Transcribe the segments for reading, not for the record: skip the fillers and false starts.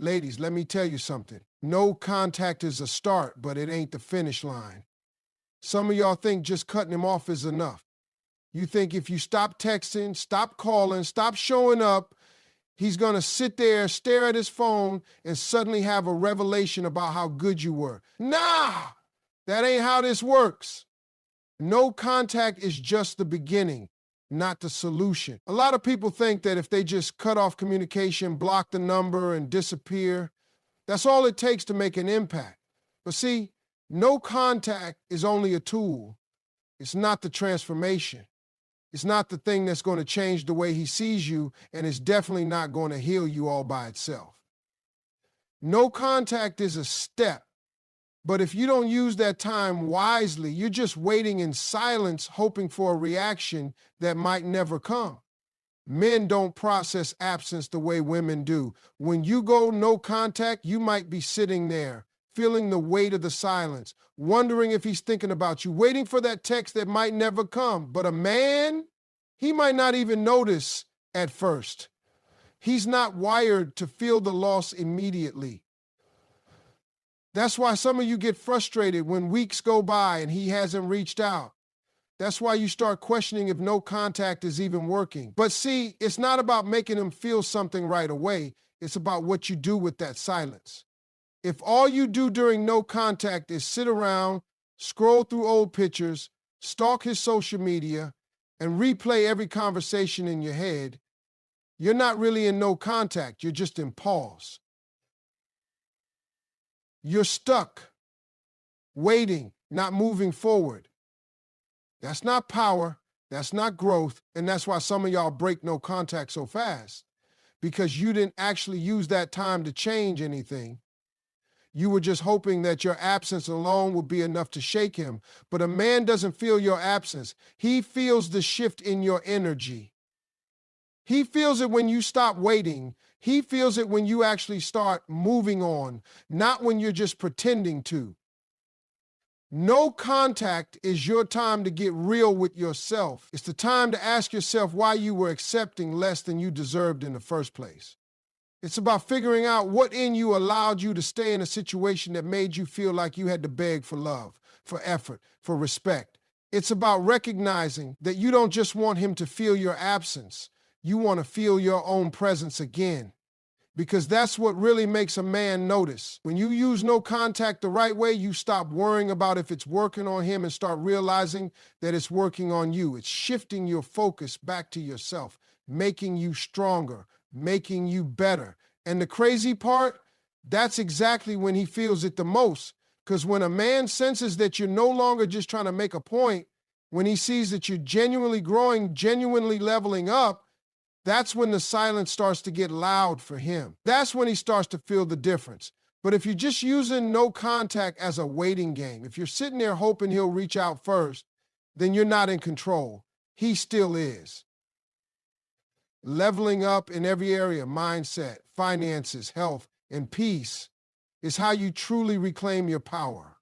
Ladies, let me tell you something. No contact is a start, but it ain't the finish line. Some of y'all think just cutting him off is enough. You think if you stop texting, stop calling, stop showing up, he's going to sit there, stare at his phone, and suddenly have a revelation about how good you were. Nah, that ain't how this works. No contact is just the beginning, not the solution. A lot of people think that if they just cut off communication, block the number, and disappear, that's all it takes to make an impact. But see, no contact is only a tool. It's not the transformation. It's not the thing that's going to change the way he sees you, and it's definitely not going to heal you all by itself. No contact is a step, but if you don't use that time wisely, you're just waiting in silence, hoping for a reaction that might never come. Men don't process absence the way women do. When you go no contact, you might be sitting there, feeling the weight of the silence, wondering if he's thinking about you, waiting for that text that might never come. But a man, he might not even notice at first. He's not wired to feel the loss immediately. That's why some of you get frustrated when weeks go by and he hasn't reached out. That's why you start questioning if no contact is even working. But see, it's not about making him feel something right away. It's about what you do with that silence. If all you do during no contact is sit around, scroll through old pictures, stalk his social media, and replay every conversation in your head, you're not really in no contact. You're just in pause. You're stuck, waiting, not moving forward. That's not power. That's not growth. And that's why some of y'all break no contact so fast, because you didn't actually use that time to change anything. You were just hoping that your absence alone would be enough to shake him. But a man doesn't feel your absence. He feels the shift in your energy. He feels it when you stop waiting. He feels it when you actually start moving on, not when you're just pretending to. No contact is your time to get real with yourself. It's the time to ask yourself why you were accepting less than you deserved in the first place. It's about figuring out what in you allowed you to stay in a situation that made you feel like you had to beg for love, for effort, for respect. It's about recognizing that you don't just want him to feel your absence. You want to feel your own presence again. Because that's what really makes a man notice. When you use no contact the right way, you stop worrying about if it's working on him and start realizing that it's working on you. It's shifting your focus back to yourself, making you stronger, making you better. And the crazy part, that's exactly when he feels it the most. Because when a man senses that you're no longer just trying to make a point, when he sees that you're genuinely growing, genuinely leveling up, that's when the silence starts to get loud for him. That's when he starts to feel the difference. But if you're just using no contact as a waiting game, if you're sitting there hoping he'll reach out first, then you're not in control. He still is. Leveling up in every area, mindset, finances, health, and peace, is how you truly reclaim your power.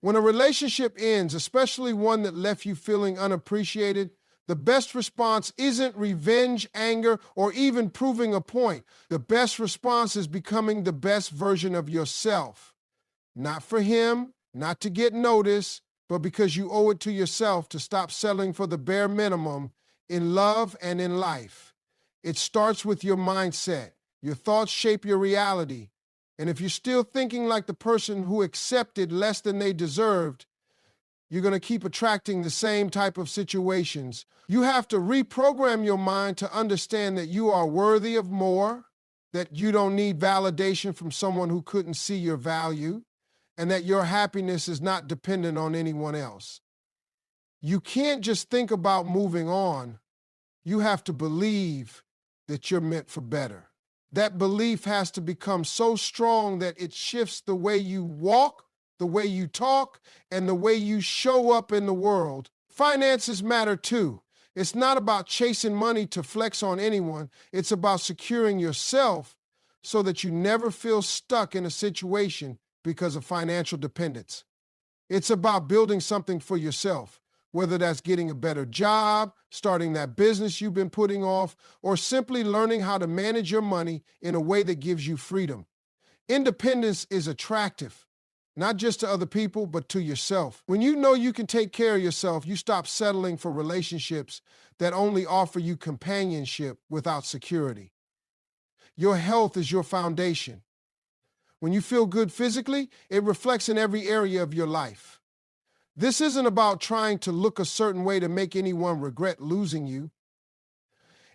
When a relationship ends, especially one that left you feeling unappreciated, the best response isn't revenge, anger, or even proving a point. The best response is becoming the best version of yourself. Not for him, not to get noticed, but because you owe it to yourself to stop settling for the bare minimum in love and in life. It starts with your mindset. Your thoughts shape your reality. And if you're still thinking like the person who accepted less than they deserved, you're going to keep attracting the same type of situations. You have to reprogram your mind to understand that you are worthy of more, that you don't need validation from someone who couldn't see your value, and that your happiness is not dependent on anyone else. You can't just think about moving on. You have to believe that you're meant for better. That belief has to become so strong that it shifts the way you walk, the way you talk, and the way you show up in the world. Finances matter too. It's not about chasing money to flex on anyone. It's about securing yourself so that you never feel stuck in a situation because of financial dependence. It's about building something for yourself, whether that's getting a better job, starting that business you've been putting off, or simply learning how to manage your money in a way that gives you freedom. Independence is attractive, not just to other people, but to yourself. When you know you can take care of yourself, you stop settling for relationships that only offer you companionship without security. Your health is your foundation. When you feel good physically, it reflects in every area of your life. This isn't about trying to look a certain way to make anyone regret losing you.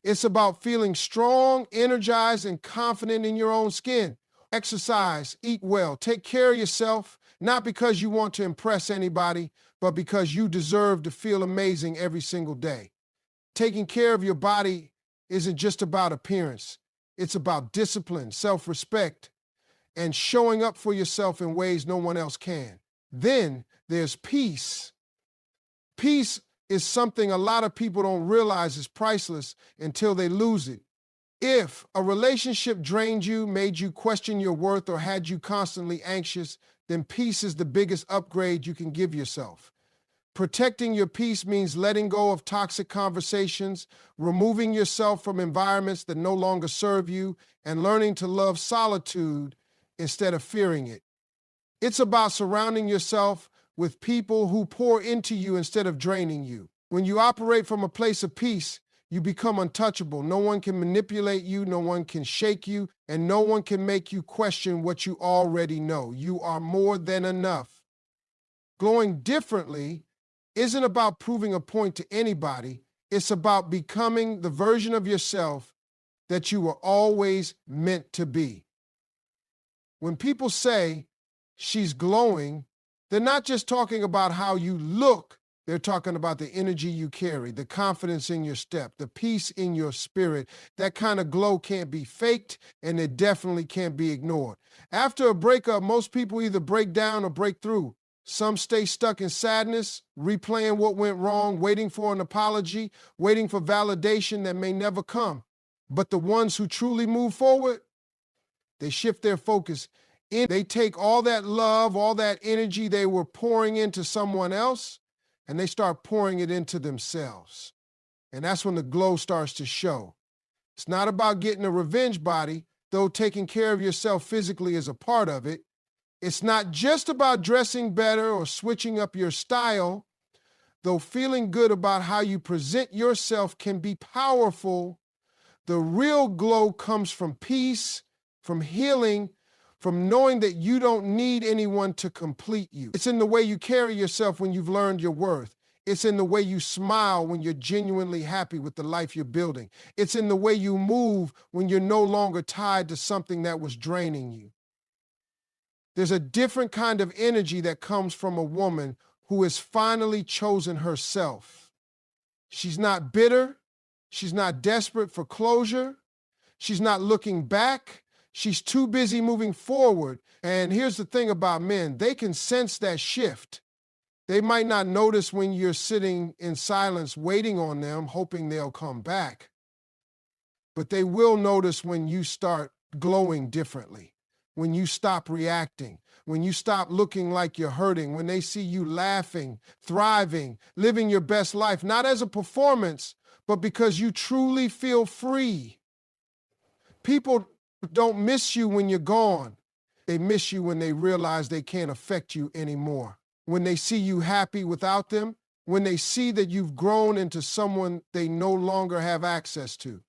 It's about feeling strong, energized, and confident in your own skin. Exercise, eat well, take care of yourself, not because you want to impress anybody, but because you deserve to feel amazing every single day. Taking care of your body isn't just about appearance. It's about discipline, self-respect, and showing up for yourself in ways no one else can. Then there's peace. Peace is something a lot of people don't realize is priceless until they lose it. If a relationship drained you, made you question your worth, or had you constantly anxious, then peace is the biggest upgrade you can give yourself. Protecting your peace means letting go of toxic conversations, removing yourself from environments that no longer serve you, and learning to love solitude instead of fearing it. It's about surrounding yourself with people who pour into you instead of draining you. When you operate from a place of peace, you become untouchable. No one can manipulate you, no one can shake you, and no one can make you question what you already know. You are more than enough. Glowing differently isn't about proving a point to anybody. It's about becoming the version of yourself that you were always meant to be. When people say she's glowing, they're not just talking about how you look. They're talking about the energy you carry, the confidence in your step, the peace in your spirit. That kind of glow can't be faked, and it definitely can't be ignored. After a breakup, most people either break down or break through. Some stay stuck in sadness, replaying what went wrong, waiting for an apology, waiting for validation that may never come. But the ones who truly move forward, they shift their focus. They take all that love, all that energy they were pouring into someone else, and they start pouring it into themselves. And that's when the glow starts to show. It's not about getting a revenge body, though taking care of yourself physically is a part of it. It's not just about dressing better or switching up your style, though feeling good about how you present yourself can be powerful. The real glow comes from peace, from healing, from knowing that you don't need anyone to complete you. It's in the way you carry yourself when you've learned your worth. It's in the way you smile when you're genuinely happy with the life you're building. It's in the way you move when you're no longer tied to something that was draining you. There's a different kind of energy that comes from a woman who has finally chosen herself. She's not bitter. She's not desperate for closure. She's not looking back. She's too busy moving forward. And here's the thing about men. They can sense that shift. They might not notice when you're sitting in silence waiting on them, hoping they'll come back. But they will notice when you start glowing differently, when you stop reacting, when you stop looking like you're hurting, when they see you laughing, thriving, living your best life, not as a performance, but because you truly feel free. People don't miss you when you're gone. They miss you when they realize they can't affect you anymore. When they see you happy without them, when they see that you've grown into someone they no longer have access to.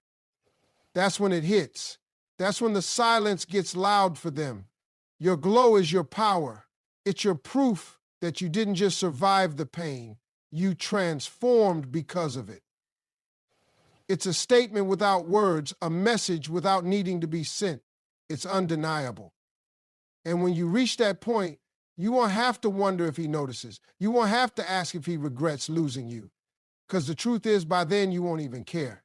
That's when it hits. That's when the silence gets loud for them. Your glow is your power. It's your proof that you didn't just survive the pain, you transformed because of it. It's a statement without words, a message without needing to be sent. It's undeniable. And when you reach that point, you won't have to wonder if he notices. You won't have to ask if he regrets losing you. Because the truth is, by then, you won't even care.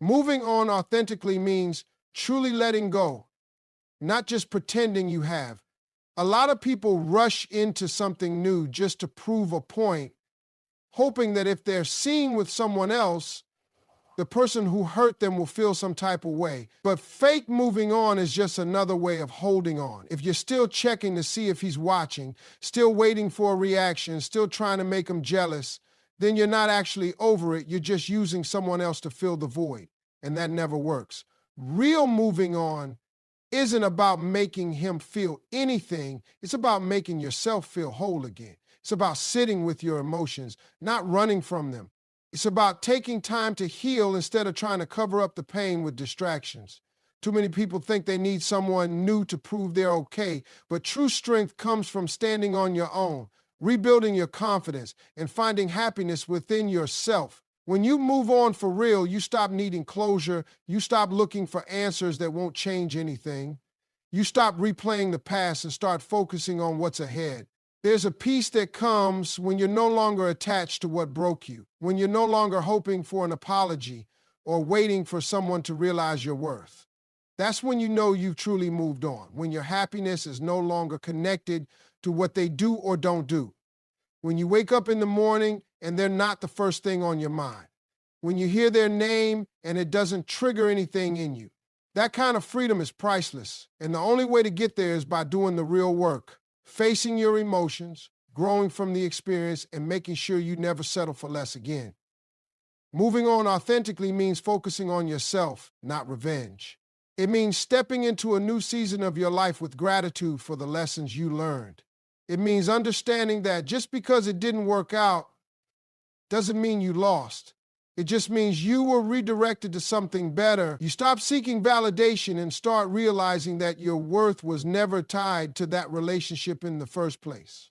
Moving on authentically means truly letting go, not just pretending you have. A lot of people rush into something new just to prove a point, hoping that if they're seen with someone else, the person who hurt them will feel some type of way. But fake moving on is just another way of holding on. If you're still checking to see if he's watching, still waiting for a reaction, still trying to make him jealous, then you're not actually over it. You're just using someone else to fill the void, and that never works. Real moving on isn't about making him feel anything. It's about making yourself feel whole again. It's about sitting with your emotions, not running from them. It's about taking time to heal instead of trying to cover up the pain with distractions. Too many people think they need someone new to prove they're okay, but true strength comes from standing on your own, rebuilding your confidence, and finding happiness within yourself. When you move on for real, you stop needing closure. You stop looking for answers that won't change anything. You stop replaying the past and start focusing on what's ahead. There's a peace that comes when you're no longer attached to what broke you, when you're no longer hoping for an apology or waiting for someone to realize your worth. That's when you know you've truly moved on, when your happiness is no longer connected to what they do or don't do. When you wake up in the morning and they're not the first thing on your mind. When you hear their name and it doesn't trigger anything in you. That kind of freedom is priceless. And the only way to get there is by doing the real work, facing your emotions, growing from the experience, and making sure you never settle for less again. Moving on authentically means focusing on yourself, not revenge. It means stepping into a new season of your life with gratitude for the lessons you learned. It means understanding that just because it didn't work out doesn't mean you lost. It just means you were redirected to something better. You stop seeking validation and start realizing that your worth was never tied to that relationship in the first place.